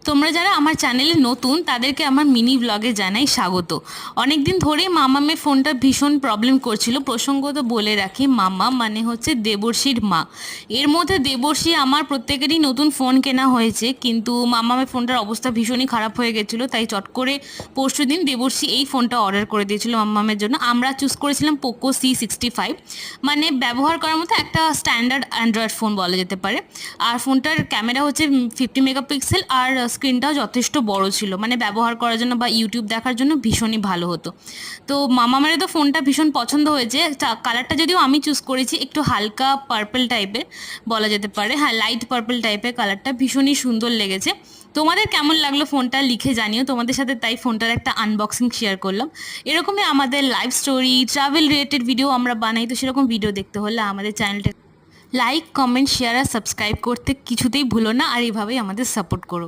তোমরা যারা আমার চ্যানেলে নতুন তাদেরকে আমার মিনি ব্লগে জানাই স্বাগত। অনেক দিন ধরেই মামামের ফোনটা ভীষণ প্রবলেম করছিল। প্রসঙ্গত বলে রাখি, মামা মানে হচ্ছে দেবর্ষীর মা। এর মধ্যে দেবর্ষী আমার প্রত্যেকেরই নতুন ফোন কেনা হয়েছে, কিন্তু মামামের ফোনটার অবস্থা ভীষণই খারাপ হয়ে গেছিলো, তাই চট করে পরশুদিন দেবর্ষী এই ফোনটা অর্ডার করে দিয়েছিল মামামের জন্য। আমরা চুজ করেছিলাম পোকো C65, মানে ব্যবহার করার মতো একটা স্ট্যান্ডার্ড অ্যান্ড্রয়েড ফোন বলা যেতে পারে। আর ফোনটার ক্যামেরা হচ্ছে 50 মেগাপিক্সেল, আর স্ক্রিনটাও যথেষ্ট বড় ছিল, মানে ব্যবহার করার জন্য বা ইউটিউব দেখার জন্য ভীষণই ভালো হতো। তো মামামের তো ফোনটা ভীষণ পছন্দ হয়েছে। কালারটা যদিও আমি চুজ করেছি একটু হালকা পার্পল টাইপের বলা যেতে পারে, হ্যাঁ লাইট পার্পল টাইপের কালারটা ভীষণই সুন্দর লেগেছে। তোমাদের কেমন লাগলো ফোনটা লিখে জানিও। তোমাদের সাথে তাই ফোনটার একটা আনবক্সিং শেয়ার করলাম। এরকমই আমাদের life story, travel related video আমরা বানাই, তো সেরকম ভিডিও দেখতে হলে আমাদের চ্যানেলটা লাইক, কমেন্ট, শেয়ার আর সাবস্ক্রাইব করতে কিছুতেই ভুলো না, আর এইভাবেই আমাদের সাপোর্ট করো।